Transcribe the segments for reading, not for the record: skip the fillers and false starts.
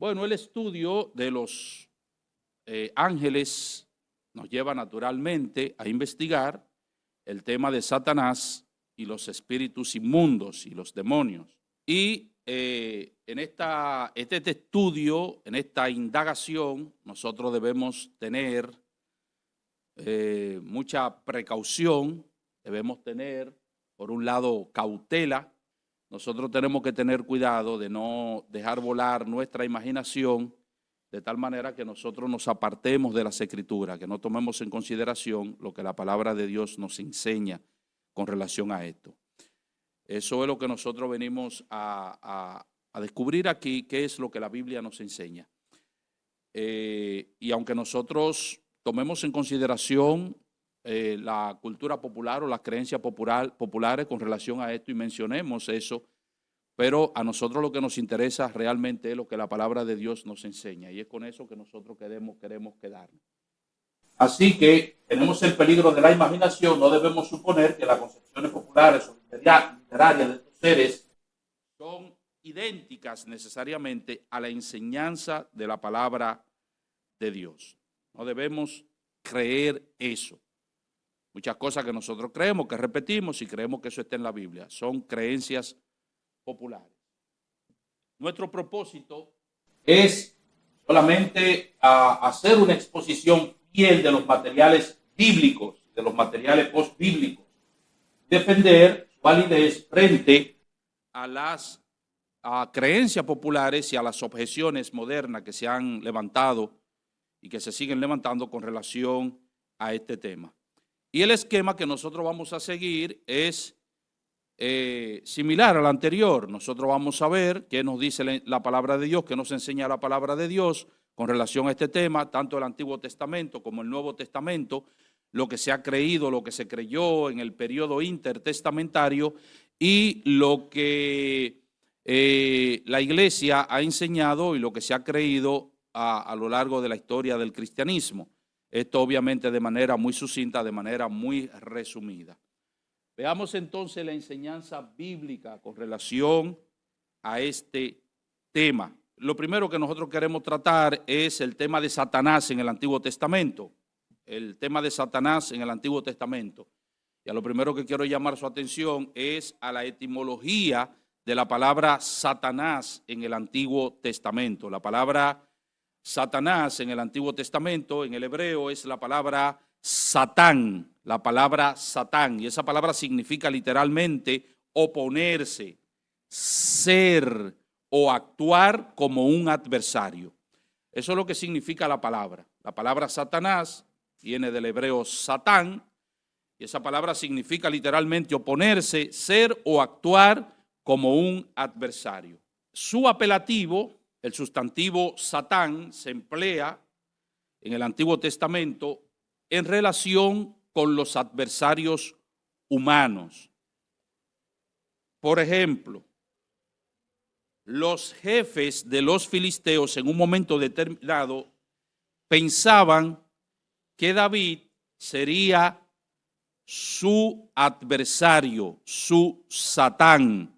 Bueno, el estudio de los ángeles nos lleva naturalmente a investigar el tema de Satanás y los espíritus inmundos y los demonios. Y en este estudio, en esta indagación, nosotros debemos tener mucha precaución, debemos tener, por un lado, cautela. Nosotros tenemos que tener cuidado de no dejar volar nuestra imaginación de tal manera que nosotros nos apartemos de las Escrituras, que no tomemos en consideración lo que la palabra de Dios nos enseña con relación a esto. Eso es lo que nosotros venimos a descubrir aquí, qué es lo que la Biblia nos enseña. Y aunque nosotros tomemos en consideración la cultura popular o las creencias populares con relación a esto y mencionemos eso, pero a nosotros lo que nos interesa realmente es lo que la palabra de Dios nos enseña y es con eso que nosotros queremos quedarnos. Así que tenemos el peligro de la imaginación, no debemos suponer que las concepciones populares o literarias de estos seres son idénticas necesariamente a la enseñanza de la palabra de Dios. No debemos creer eso. Muchas cosas que nosotros creemos, que repetimos y creemos que eso está en la Biblia, son creencias populares. Nuestro propósito es solamente hacer una exposición fiel de los materiales bíblicos, de los materiales postbíblicos, defender su validez frente a las creencias populares y a las objeciones modernas que se han levantado y que se siguen levantando con relación a este tema. Y el esquema que nosotros vamos a seguir es similar al anterior. Nosotros vamos a ver qué nos dice la palabra de Dios, qué nos enseña la palabra de Dios con relación a este tema, tanto el Antiguo Testamento como el Nuevo Testamento, lo que se ha creído, lo que se creyó en el periodo intertestamentario y lo que la Iglesia ha enseñado y lo que se ha creído a lo largo de la historia del cristianismo. Esto obviamente de manera muy sucinta, de manera muy resumida. Veamos entonces la enseñanza bíblica con relación a este tema. Lo primero que nosotros queremos tratar es el tema de Satanás en el Antiguo Testamento. El tema de Satanás en el Antiguo Testamento. Y a lo primero que quiero llamar su atención es a la etimología de la palabra Satanás en el Antiguo Testamento. La palabra Satanás en el Antiguo Testamento, en el hebreo, es la palabra Satán, y esa palabra significa literalmente oponerse, ser o actuar como un adversario. Eso es lo que significa la palabra. La palabra Satanás viene del hebreo Satán, y esa palabra significa literalmente oponerse, ser o actuar como un adversario. Su apelativo, el sustantivo Satán, se emplea en el Antiguo Testamento en relación con los adversarios humanos. Por ejemplo, los jefes de los filisteos en un momento determinado pensaban que David sería su adversario, su Satán,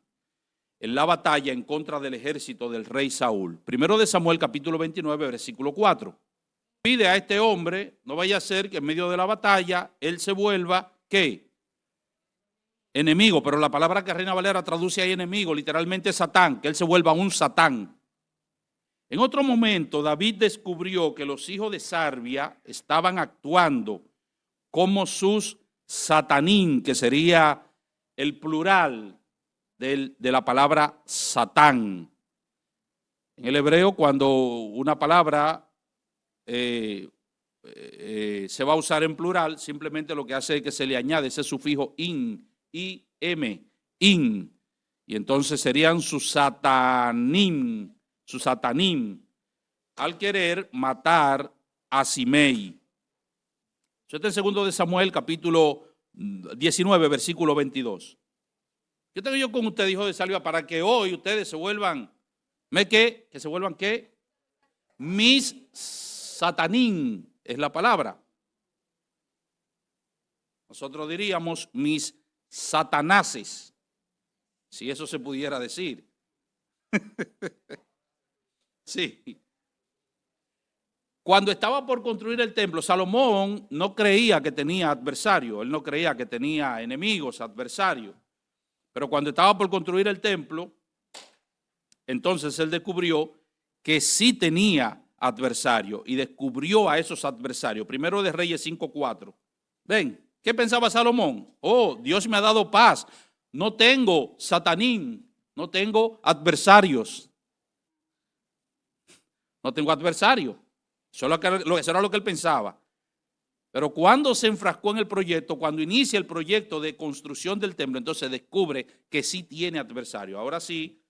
en la batalla en contra del ejército del rey Saúl. Primero de Samuel, capítulo 29, versículo 4. Pide a este hombre, no vaya a ser que en medio de la batalla él se vuelva, ¿qué? Enemigo, pero la palabra que Reina Valera traduce ahí enemigo, literalmente Satán, que él se vuelva un Satán. En otro momento, David descubrió que los hijos de Sarbia estaban actuando como sus Satanín, que sería el plural de la palabra Satán. En el hebreo, cuando una palabra se va a usar en plural, simplemente lo que hace es que se le añade ese sufijo in, i-m, in, y entonces serían sus satanim, al querer matar a Simei. Eso está en segundo de Samuel, capítulo 19, versículo 22. ¿Qué tengo yo con ustedes, hijo de Salvia, para que hoy ustedes se vuelvan, que se vuelvan qué? Mis Satanín es la palabra. Nosotros diríamos mis satanases, si eso se pudiera decir. Sí. Cuando estaba por construir el templo, Salomón no creía que tenía adversario, él no creía que tenía enemigos, adversarios. Pero cuando estaba por construir el templo, entonces él descubrió que sí tenía adversario y descubrió a esos adversarios. Primero de Reyes 5:4. Ven, ¿qué pensaba Salomón? Oh, Dios me ha dado paz. No tengo satanín, no tengo adversarios. No tengo adversario. Eso era lo que él pensaba. Pero cuando se enfrascó en el proyecto, cuando inicia el proyecto de construcción del templo, entonces descubre que sí tiene adversario. Ahora sí,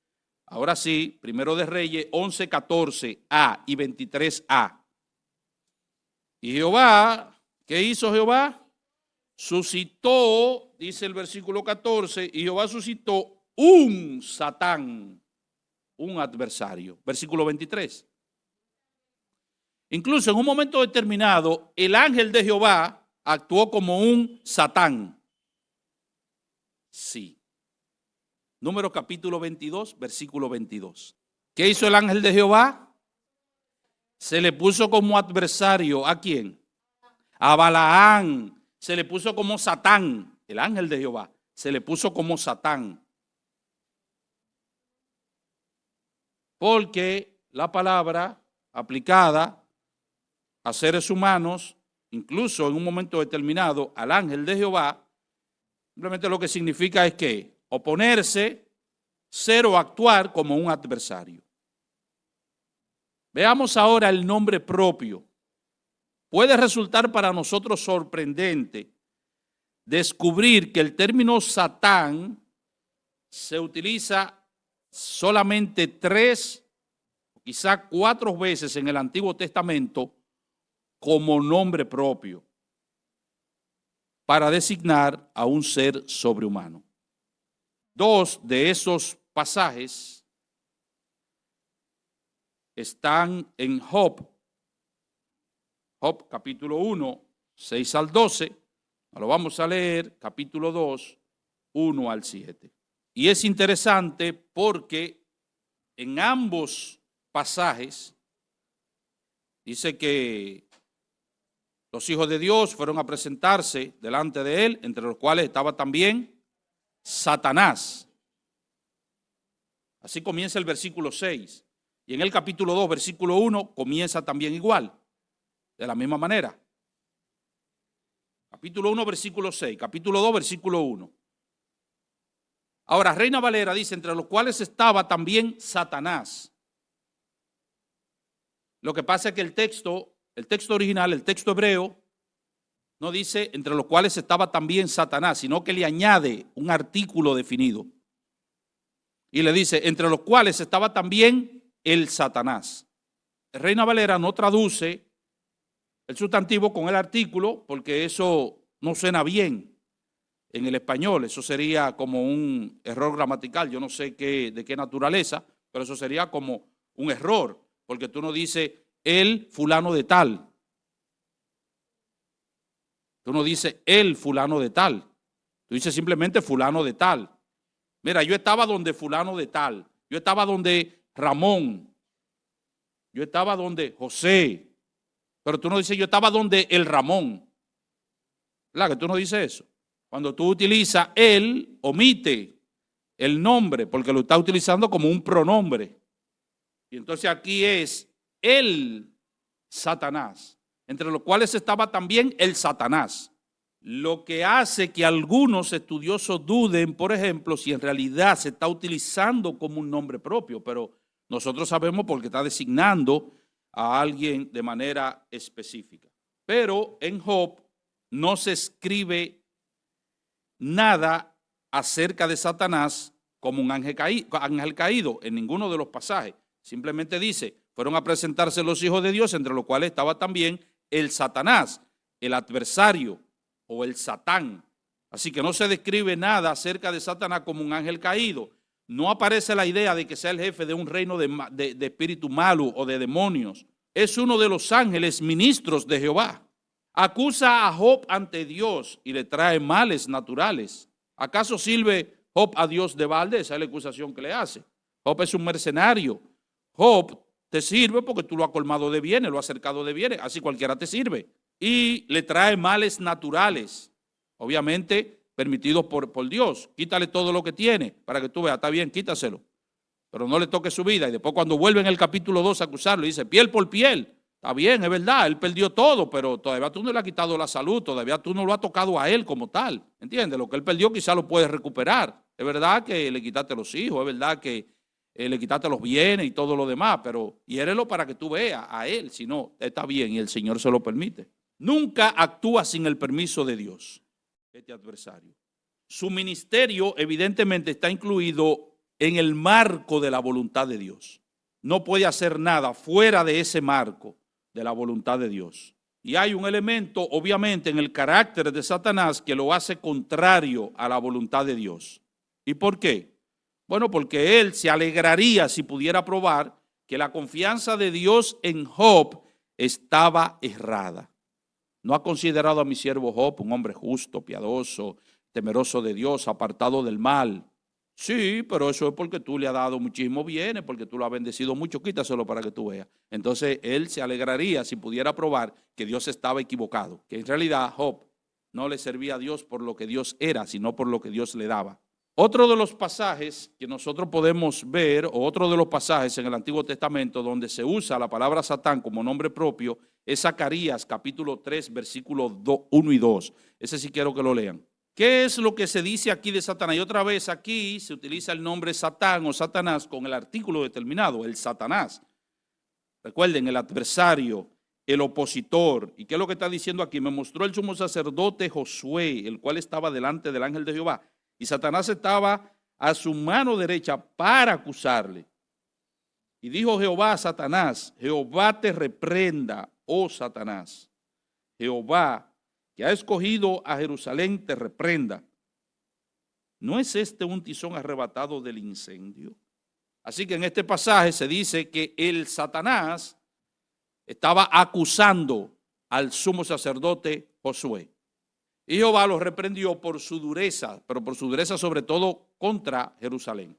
Primero de Reyes 11:14a y 23a. Y Jehová, ¿qué hizo Jehová? Suscitó, dice el versículo 14, y Jehová suscitó un Satán, un adversario. Versículo 23. Incluso en un momento determinado, el ángel de Jehová actuó como un Satán. Sí. Número capítulo 22, versículo 22. ¿Qué hizo el ángel de Jehová? Se le puso como adversario. ¿A quién? A Balaán. Se le puso como Satán. El ángel de Jehová se le puso como Satán. Porque la palabra aplicada a seres humanos, incluso en un momento determinado, al ángel de Jehová, simplemente lo que significa es que oponerse, ser o actuar como un adversario. Veamos ahora el nombre propio. Puede resultar para nosotros sorprendente descubrir que el término Satán se utiliza solamente 3, quizá 4 veces en el Antiguo Testamento como nombre propio para designar a un ser sobrehumano. 2 de esos pasajes están en Job capítulo 1, 6 al 12. Lo vamos a leer, capítulo 2, 1 al 7. Y es interesante porque en ambos pasajes dice que los hijos de Dios fueron a presentarse delante de él, entre los cuales estaba también Satanás. Así comienza el versículo 6. Y en el capítulo 2, versículo 1, comienza también igual, de la misma manera. Capítulo 1, versículo 6. Capítulo 2, versículo 1. Ahora, Reina Valera dice, entre los cuales estaba también Satanás. Lo que pasa es que el texto original, el texto hebreo, no dice entre los cuales estaba también Satanás, sino que le añade un artículo definido. Y le dice, entre los cuales estaba también el Satanás. Reina Valera no traduce el sustantivo con el artículo porque eso no suena bien en el español. Eso sería como un error gramatical. Yo no sé de qué naturaleza, pero eso sería como un error, porque tú no dices el fulano de tal. Tú no dices el fulano de tal. Tú dices simplemente fulano de tal. Mira, yo estaba donde fulano de tal. Yo estaba donde Ramón. Yo estaba donde José. Pero tú no dices yo estaba donde el Ramón. ¿Verdad que tú no dices eso? Cuando tú utilizas él, omite el nombre porque lo está utilizando como un pronombre. Y entonces aquí es el Satanás, entre los cuales estaba también el Satanás. Lo que hace que algunos estudiosos duden, por ejemplo, si en realidad se está utilizando como un nombre propio, pero nosotros sabemos porque está designando a alguien de manera específica. Pero en Job no se escribe nada acerca de Satanás como un ángel caído en ninguno de los pasajes. Simplemente dice, fueron a presentarse los hijos de Dios, entre los cuales estaba también el Satanás, el adversario o el Satán. Así que no se describe nada acerca de Satanás como un ángel caído. No aparece la idea de que sea el jefe de un reino de espíritu malo o de demonios. Es uno de los ángeles ministros de Jehová. Acusa a Job ante Dios y le trae males naturales. ¿Acaso sirve Job a Dios de balde? Esa es la acusación que le hace. Job es un mercenario. Job te sirve porque tú lo has colmado de bienes, lo has cercado de bienes, así cualquiera te sirve. Y le trae males naturales, obviamente permitidos por Dios. Quítale todo lo que tiene para que tú veas, está bien, quítaselo, pero no le toque su vida. Y después cuando vuelve en el capítulo 2 a acusarlo, dice, piel por piel. Está bien, es verdad, él perdió todo, pero todavía tú no le has quitado la salud, todavía tú no lo has tocado a él como tal. ¿Entiendes? Lo que él perdió quizá lo puedes recuperar. Es verdad que le quitaste los hijos, es verdad que le quitaste los bienes y todo lo demás, pero hiérelo para que tú veas a él, si no, está bien y el Señor se lo permite. Nunca actúa sin el permiso de Dios, este adversario. Su ministerio evidentemente está incluido en el marco de la voluntad de Dios. No puede hacer nada fuera de ese marco de la voluntad de Dios. Y hay un elemento, obviamente, en el carácter de Satanás que lo hace contrario a la voluntad de Dios. ¿Y por qué? Bueno, porque él se alegraría si pudiera probar que la confianza de Dios en Job estaba errada. ¿No ha considerado a mi siervo Job un hombre justo, piadoso, temeroso de Dios, apartado del mal? Sí, pero eso es porque tú le has dado muchísimo bienes, porque tú lo has bendecido mucho, quítaselo para que tú veas. Entonces él se alegraría si pudiera probar que Dios estaba equivocado, que en realidad Job no le servía a Dios por lo que Dios era, sino por lo que Dios le daba. Otro de los pasajes que nosotros podemos ver, o otro de los pasajes en el Antiguo Testamento donde se usa la palabra Satán como nombre propio, es Zacarías capítulo 3, versículos 1 y 2. Ese sí quiero que lo lean. ¿Qué es lo que se dice aquí de Satanás? Y otra vez aquí se utiliza el nombre Satán o Satanás con el artículo determinado, el Satanás. Recuerden, el adversario, el opositor. ¿Y qué es lo que está diciendo aquí? Me mostró el sumo sacerdote Josué, el cual estaba delante del ángel de Jehová. Y Satanás estaba a su mano derecha para acusarle. Y dijo Jehová a Satanás, Jehová te reprenda, oh Satanás. Jehová, que ha escogido a Jerusalén, te reprenda. ¿No es este un tizón arrebatado del incendio? Así que en este pasaje se dice que el Satanás estaba acusando al sumo sacerdote Josué. Y Jehová lo reprendió por su dureza, pero por su dureza sobre todo contra Jerusalén.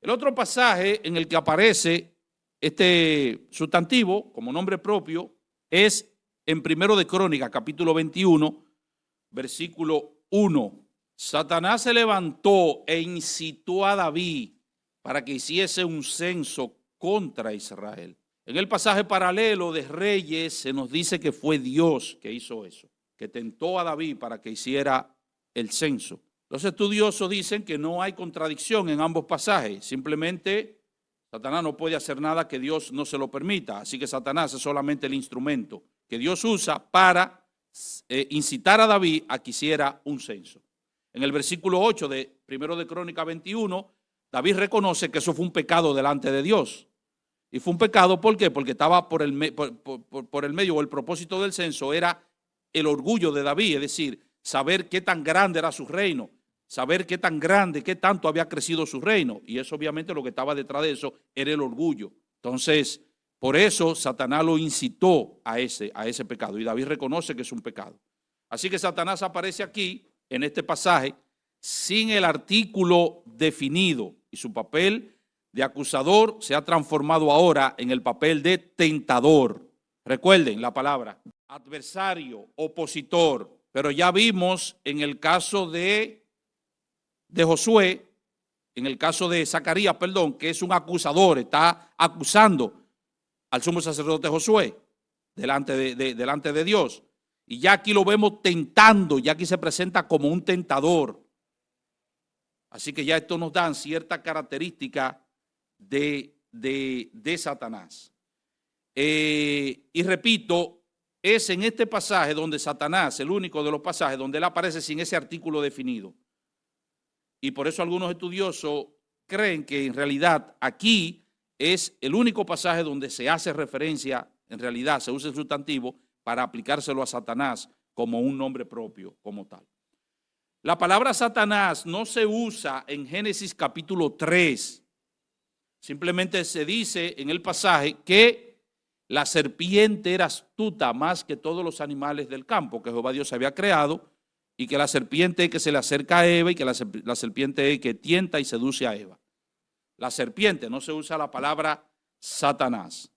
El otro pasaje en el que aparece este sustantivo como nombre propio es en 1 de Crónicas, capítulo 21, versículo 1. Satanás se levantó e incitó a David para que hiciese un censo contra Israel. En el pasaje paralelo de Reyes se nos dice que fue Dios que hizo eso, que tentó a David para que hiciera el censo. Los estudiosos dicen que no hay contradicción en ambos pasajes, simplemente Satanás no puede hacer nada que Dios no se lo permita, así que Satanás es solamente el instrumento que Dios usa para incitar a David a que hiciera un censo. En el versículo 8 de 1 de Crónicas 21, David reconoce que eso fue un pecado delante de Dios. Y fue un pecado, ¿por qué? Porque estaba por el medio o el propósito del censo era el orgullo de David, es decir, saber qué tan grande era su reino, saber qué tan grande, qué tanto había crecido su reino. Y eso obviamente lo que estaba detrás de eso era el orgullo. Entonces, por eso Satanás lo incitó a ese pecado y David reconoce que es un pecado. Así que Satanás aparece aquí en este pasaje sin el artículo definido y su papel de acusador se ha transformado ahora en el papel de tentador. Recuerden la palabra adversario, opositor, pero ya vimos en el caso de Josué, en el caso de Zacarías, perdón, que es un acusador, está acusando al sumo sacerdote Josué delante de Dios. Y ya aquí lo vemos tentando, ya aquí se presenta como un tentador. Así que ya esto nos da cierta característica de Satanás. Y repito, es en este pasaje donde Satanás, el único de los pasajes donde él aparece sin ese artículo definido. Y por eso algunos estudiosos creen que en realidad aquí es el único pasaje donde se hace referencia, en realidad se usa el sustantivo para aplicárselo a Satanás como un nombre propio, como tal. La palabra Satanás no se usa en Génesis capítulo 3. Simplemente se dice en el pasaje que la serpiente era astuta más que todos los animales del campo que Jehová Dios había creado, y que la serpiente es que se le acerca a Eva y que la serpiente es que tienta y seduce a Eva. La serpiente, no se usa la palabra Satanás.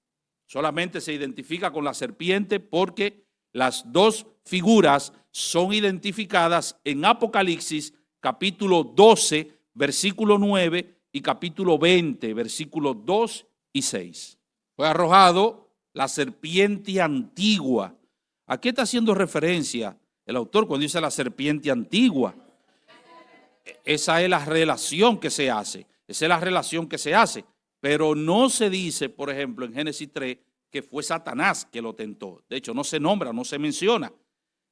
Solamente se identifica con la serpiente porque las dos figuras son identificadas en Apocalipsis capítulo 12, versículo 9 y capítulo 20, versículos 2 y 6. Fue arrojado la serpiente antigua. ¿A qué está haciendo referencia el autor cuando dice la serpiente antigua? Esa es la relación que se hace. Esa es la relación que se hace. Pero no se dice, por ejemplo, en Génesis 3, que fue Satanás que lo tentó. De hecho, no se nombra, no se menciona.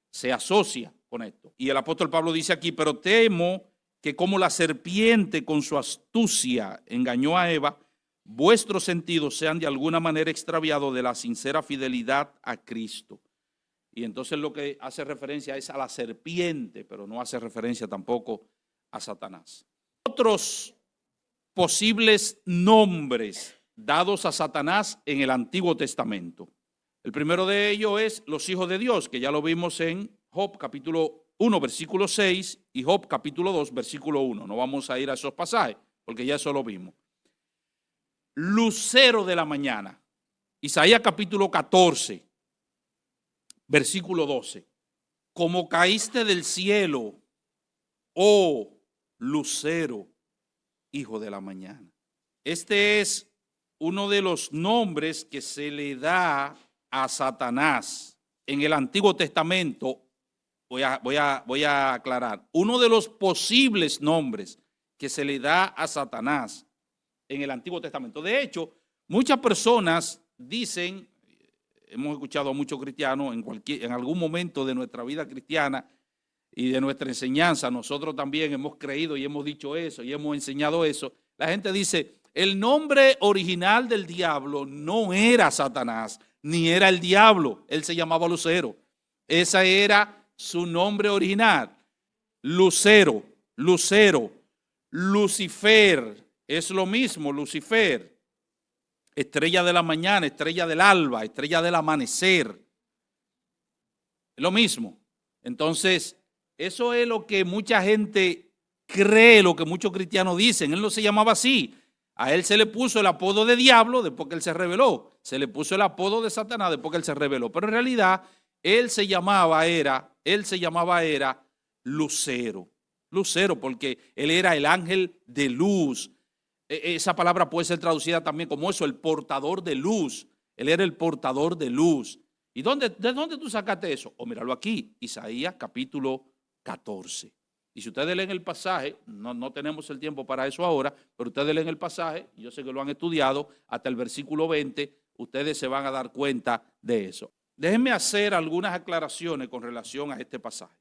Se asocia con esto. Y el apóstol Pablo dice aquí, pero temo que como la serpiente con su astucia engañó a Eva, vuestros sentidos sean de alguna manera extraviados de la sincera fidelidad a Cristo. Y entonces lo que hace referencia es a la serpiente, pero no hace referencia tampoco a Satanás. Otros posibles nombres dados a Satanás en el Antiguo Testamento. El primero de ellos es los hijos de Dios, que ya lo vimos en Job capítulo 1, versículo 6 y Job capítulo 2, versículo 1. No vamos a ir a esos pasajes porque ya eso lo vimos. Lucero de la mañana, Isaías capítulo 14, versículo 12. Como caíste del cielo, oh lucero, hijo de la mañana. Este es uno de los nombres que se le da a Satanás en el Antiguo Testamento. Voy a aclarar. Uno de los posibles nombres que se le da a Satanás en el Antiguo Testamento. De hecho, muchas personas dicen, hemos escuchado a muchos cristianos en algún momento de nuestra vida cristiana y de nuestra enseñanza, nosotros también hemos creído y hemos dicho eso y hemos enseñado eso. La gente dice, el nombre original del diablo no era Satanás, ni era el diablo, él se llamaba Lucero. Ese era su nombre original, Lucero, Lucero, Lucifer, es lo mismo, Lucifer, estrella de la mañana, estrella del alba, estrella del amanecer, es lo mismo. Entonces, eso es lo que mucha gente cree, lo que muchos cristianos dicen. Él no se llamaba así. A él se le puso el apodo de diablo después que él se rebeló. Se le puso el apodo de Satanás después que él se rebeló. Pero en realidad, él se llamaba era Lucero. Lucero, porque él era el ángel de luz. Esa palabra puede ser traducida también como eso, el portador de luz. Él era el portador de luz. ¿Y de dónde tú sacaste eso? Oh, míralo aquí, Isaías capítulo 14. Y si ustedes leen el pasaje, no tenemos el tiempo para eso ahora, pero ustedes leen el pasaje, yo sé que lo han estudiado, hasta el versículo 20, ustedes se van a dar cuenta de eso. Déjenme hacer algunas aclaraciones con relación a este pasaje.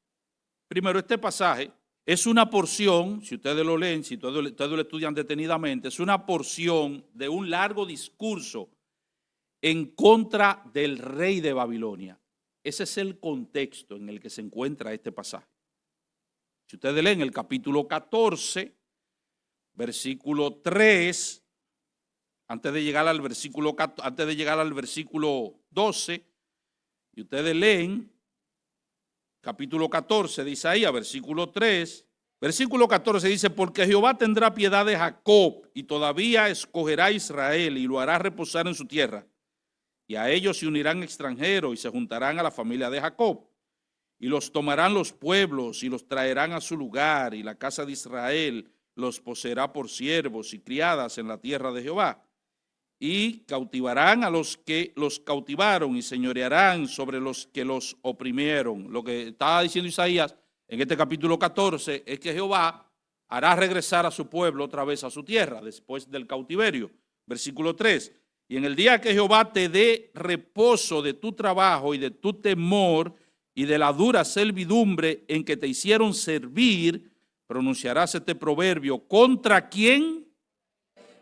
Primero, este pasaje es una porción, si ustedes lo leen, si ustedes lo estudian detenidamente, es una porción de un largo discurso en contra del rey de Babilonia. Ese es el contexto en el que se encuentra este pasaje. Si ustedes leen el capítulo 14, versículo 3, antes de llegar al versículo 12, y ustedes leen capítulo 14 de Isaías, versículo 3, versículo 14 dice, porque Jehová tendrá piedad de Jacob y todavía escogerá a Israel y lo hará reposar en su tierra. Y a ellos se unirán extranjeros y se juntarán a la familia de Jacob. Y los tomarán los pueblos y los traerán a su lugar, y la casa de Israel los poseerá por siervos y criadas en la tierra de Jehová. Y cautivarán a los que los cautivaron y señorearán sobre los que los oprimieron. Lo que estaba diciendo Isaías en este capítulo 14 es que Jehová hará regresar a su pueblo otra vez a su tierra después del cautiverio. Versículo 3. Y en el día que Jehová te dé reposo de tu trabajo y de tu temor y de la dura servidumbre en que te hicieron servir, pronunciarás este proverbio, ¿contra quién?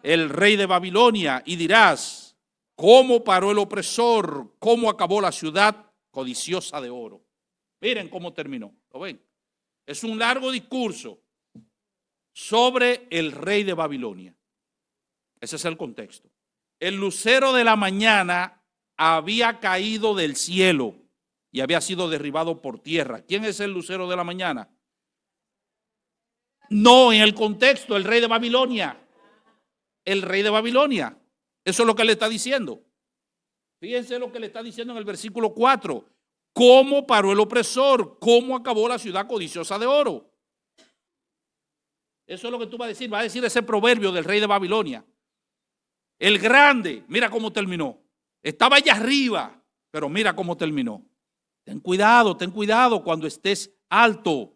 El rey de Babilonia, y dirás, ¿cómo paró el opresor? ¿Cómo acabó la ciudad codiciosa de oro? Miren cómo terminó, ¿lo ven? Es un largo discurso sobre el rey de Babilonia. Ese es el contexto. El lucero de la mañana había caído del cielo y había sido derribado por tierra. ¿Quién es el lucero de la mañana? No, en el contexto, el rey de Babilonia. El rey de Babilonia. Eso es lo que le está diciendo. Fíjense lo que le está diciendo en el versículo 4. ¿Cómo paró el opresor? ¿Cómo acabó la ciudad codiciosa de oro? Eso es lo que tú vas a decir. Va a decir ese proverbio del rey de Babilonia. El grande, mira cómo terminó. Estaba allá arriba, pero mira cómo terminó. Ten cuidado cuando estés alto.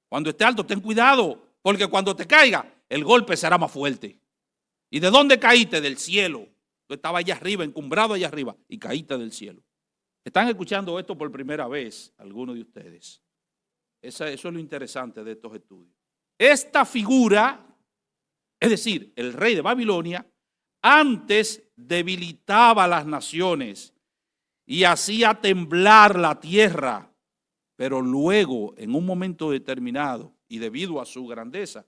Cuando estés alto, ten cuidado, porque cuando te caiga, el golpe será más fuerte. ¿Y de dónde caíste? Del cielo. Tú estabas allá arriba, encumbrado allá arriba, y caíste del cielo. ¿Están escuchando esto por primera vez algunos de ustedes? Eso es lo interesante de estos estudios. Esta figura, es decir, el rey de Babilonia, antes debilitaba a las naciones y hacía temblar la tierra, pero luego, en un momento determinado, y debido a su grandeza,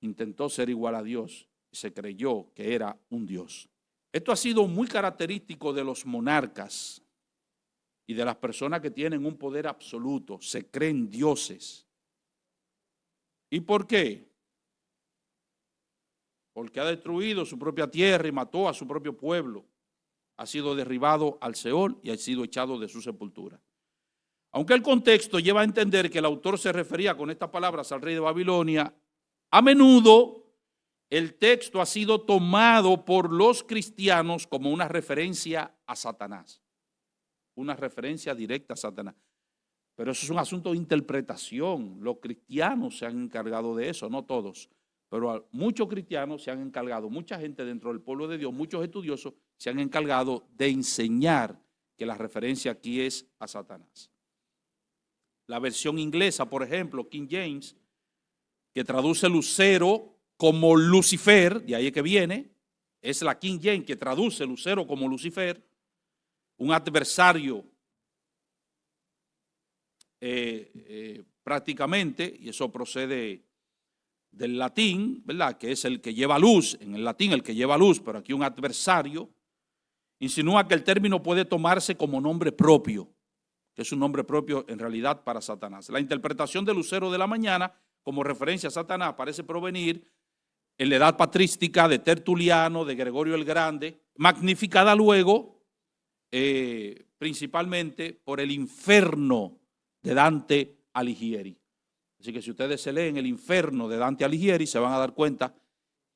intentó ser igual a Dios y se creyó que era un Dios. Esto ha sido muy característico de los monarcas y de las personas que tienen un poder absoluto, se creen dioses. ¿Y por qué? Porque ha destruido su propia tierra y mató a su propio pueblo. Ha sido derribado al Seol y ha sido echado de su sepultura. Aunque el contexto lleva a entender que el autor se refería con estas palabras al rey de Babilonia, a menudo el texto ha sido tomado por los cristianos como una referencia a Satanás. Una referencia directa a Satanás. Pero eso es un asunto de interpretación. Los cristianos se han encargado de eso, no todos. Pero muchos cristianos se han encargado, mucha gente dentro del pueblo de Dios, muchos estudiosos se han encargado de enseñar que la referencia aquí es a Satanás. La versión inglesa, por ejemplo, King James, que traduce lucero como Lucifer, de ahí es que viene, es la King James que traduce lucero como Lucifer, un adversario prácticamente, y eso procede del latín, ¿verdad? Que es el que lleva luz, en el latín el que lleva luz, pero aquí un adversario, insinúa que el término puede tomarse como nombre propio, que es un nombre propio en realidad para Satanás. La interpretación del lucero de la mañana como referencia a Satanás parece provenir en la edad patrística de Tertuliano, de Gregorio el Grande, magnificada luego principalmente por el infierno de Dante Alighieri. Así que si ustedes se leen el infierno de Dante Alighieri, se van a dar cuenta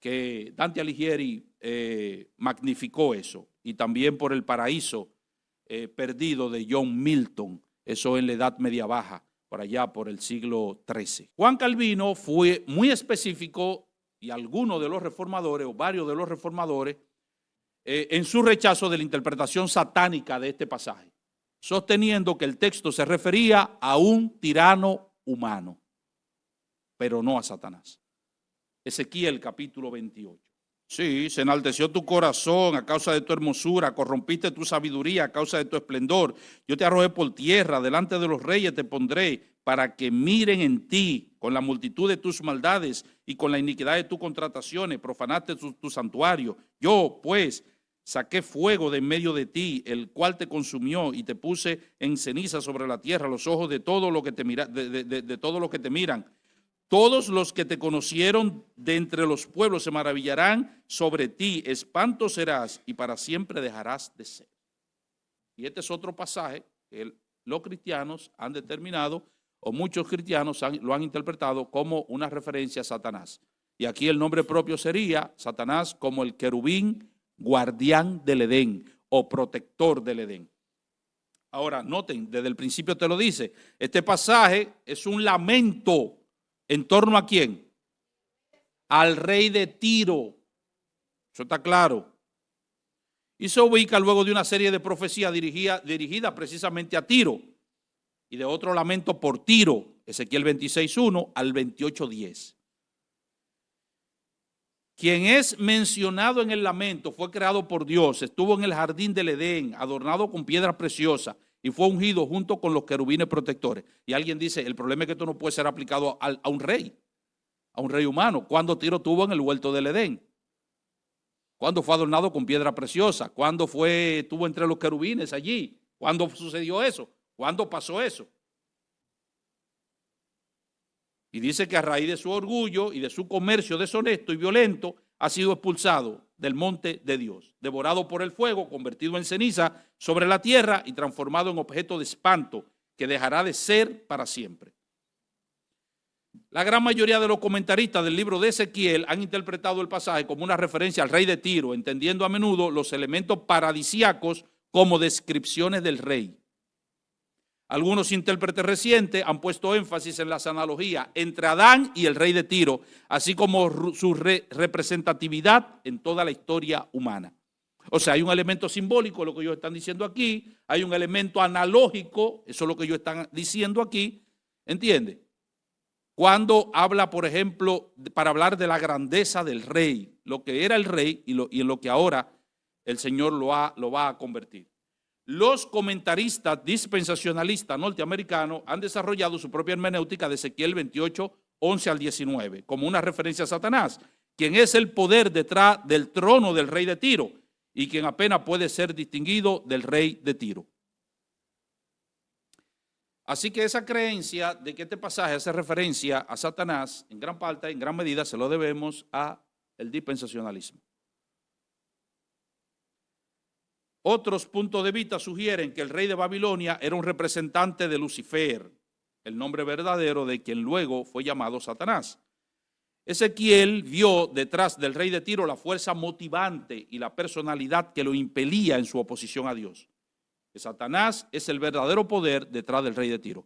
que Dante Alighieri magnificó eso. Y también por el paraíso perdido de John Milton, eso en la Edad Media Baja, por allá por el siglo XIII. Juan Calvino fue muy específico, y algunos de los reformadores, o varios de los reformadores, en su rechazo de la interpretación satánica de este pasaje, sosteniendo que el texto se refería a un tirano humano, pero no a Satanás. Ezequiel capítulo 28. Sí, se enalteció tu corazón a causa de tu hermosura, corrompiste tu sabiduría a causa de tu esplendor. Yo te arrojé por tierra, delante de los reyes te pondré, para que miren en ti con la multitud de tus maldades y con la iniquidad de tus contrataciones, profanaste tu santuario. Yo, pues, saqué fuego de en medio de ti, el cual te consumió, y te puse en ceniza sobre la tierra, los ojos de todo lo que te mira, de todos los que te miran. Todos los que te conocieron de entre los pueblos se maravillarán sobre ti, espanto serás y para siempre dejarás de ser. Y este es otro pasaje que los cristianos han determinado, o muchos cristianos lo han interpretado como una referencia a Satanás. Y aquí el nombre propio sería Satanás como el querubín guardián del Edén o protector del Edén. Ahora, noten, desde el principio te lo dice, este pasaje es un lamento. ¿En torno a quién? Al rey de Tiro. Eso está claro. Y se ubica luego de una serie de profecías dirigidas precisamente a Tiro. Y de otro lamento por Tiro, Ezequiel 26:1 al 28:10. Quien es mencionado en el lamento fue creado por Dios, estuvo en el jardín del Edén, adornado con piedras preciosas, y fue ungido junto con los querubines protectores. Y alguien dice, el problema es que esto no puede ser aplicado a un rey humano. ¿Cuándo Tiro tuvo en el huerto del Edén? ¿Cuándo fue adornado con piedra preciosa? ¿Cuándo estuvo entre los querubines allí? ¿Cuándo sucedió eso? ¿Cuándo pasó eso? Y dice que a raíz de su orgullo y de su comercio deshonesto y violento ha sido expulsado. del monte de Dios, devorado por el fuego, convertido en ceniza sobre la tierra y transformado en objeto de espanto que dejará de ser para siempre. La gran mayoría de los comentaristas del libro de Ezequiel han interpretado el pasaje como una referencia al rey de Tiro, entendiendo a menudo los elementos paradisíacos como descripciones del rey. Algunos intérpretes recientes han puesto énfasis en las analogías entre Adán y el rey de Tiro, así como su representatividad en toda la historia humana. O sea, hay un elemento simbólico, lo que ellos están diciendo aquí, hay un elemento analógico, eso es lo que ellos están diciendo aquí, ¿entiende? Cuando habla, por ejemplo, para hablar de la grandeza del rey, lo que era el rey y en lo que ahora el Señor lo va a convertir. Los comentaristas dispensacionalistas norteamericanos han desarrollado su propia hermenéutica de Ezequiel 28, 11 al 19, como una referencia a Satanás, quien es el poder detrás del trono del rey de Tiro y quien apenas puede ser distinguido del rey de Tiro. Así que esa creencia de que este pasaje hace referencia a Satanás, en gran parte, en gran medida, se lo debemos al dispensacionalismo. Otros puntos de vista sugieren que el rey de Babilonia era un representante de Lucifer, el nombre verdadero de quien luego fue llamado Satanás. Ezequiel vio detrás del rey de Tiro la fuerza motivante y la personalidad que lo impelía en su oposición a Dios. Que Satanás es el verdadero poder detrás del rey de Tiro.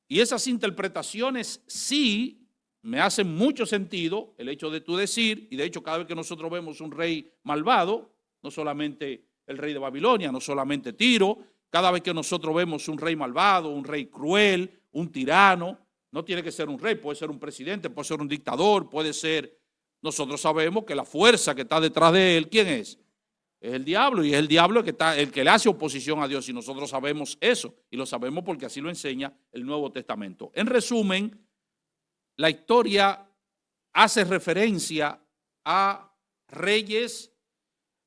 Y esas interpretaciones sí me hacen mucho sentido, el hecho de tú decir, y de hecho cada vez que nosotros vemos un rey malvado, no solamente el rey de Babilonia, no solamente Tiro, cada vez que nosotros vemos un rey malvado, un rey cruel, un tirano, no tiene que ser un rey, puede ser un presidente, puede ser un dictador, puede ser, nosotros sabemos que la fuerza que está detrás de él, ¿quién es? Es el diablo, y es el diablo el que le hace oposición a Dios, y nosotros sabemos eso, y lo sabemos porque así lo enseña el Nuevo Testamento. En resumen, la historia hace referencia a reyes,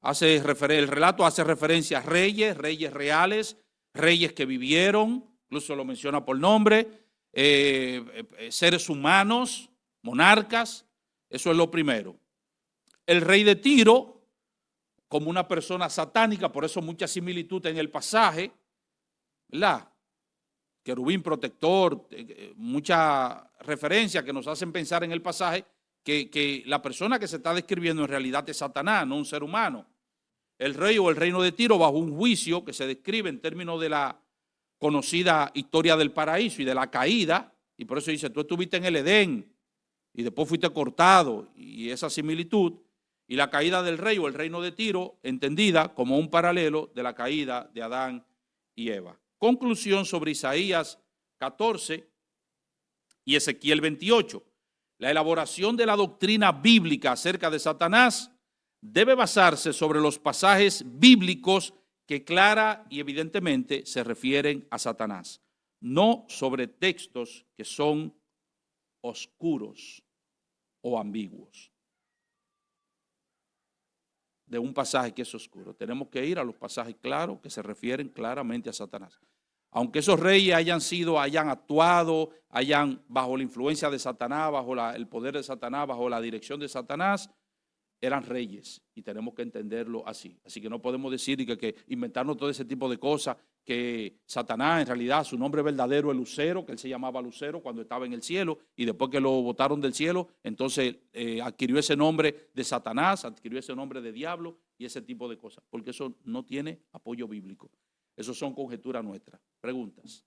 el relato hace referencia a reyes reales, reyes que vivieron, incluso lo menciona por nombre, seres humanos, monarcas, eso es lo primero. El rey de Tiro, como una persona satánica, por eso mucha similitud en el pasaje, ¿verdad? Querubín protector, mucha referencia que nos hacen pensar en el pasaje que la persona que se está describiendo en realidad es Satanás, no un ser humano. El rey o el reino de Tiro bajo un juicio que se describe en términos de la conocida historia del paraíso y de la caída, y por eso dice, tú estuviste en el Edén y después fuiste cortado, y esa similitud, y la caída del rey o el reino de Tiro entendida como un paralelo de la caída de Adán y Eva. Conclusión sobre Isaías 14 y Ezequiel 28. La elaboración de la doctrina bíblica acerca de Satanás debe basarse sobre los pasajes bíblicos que clara y evidentemente se refieren a Satanás, no sobre textos que son oscuros o ambiguos. De un pasaje que es oscuro. Tenemos que ir a los pasajes claros que se refieren claramente a Satanás. Aunque esos reyes hayan actuado, hayan bajo la influencia de Satanás, bajo el poder de Satanás, bajo la dirección de Satanás, eran reyes y tenemos que entenderlo así. Así que no podemos decir que inventarnos todo ese tipo de cosas, que Satanás en realidad su nombre verdadero es Lucero, que él se llamaba Lucero cuando estaba en el cielo y después que lo botaron del cielo, entonces adquirió ese nombre de Satanás, adquirió ese nombre de diablo y ese tipo de cosas, porque eso no tiene apoyo bíblico. Eso son conjeturas nuestras. Preguntas.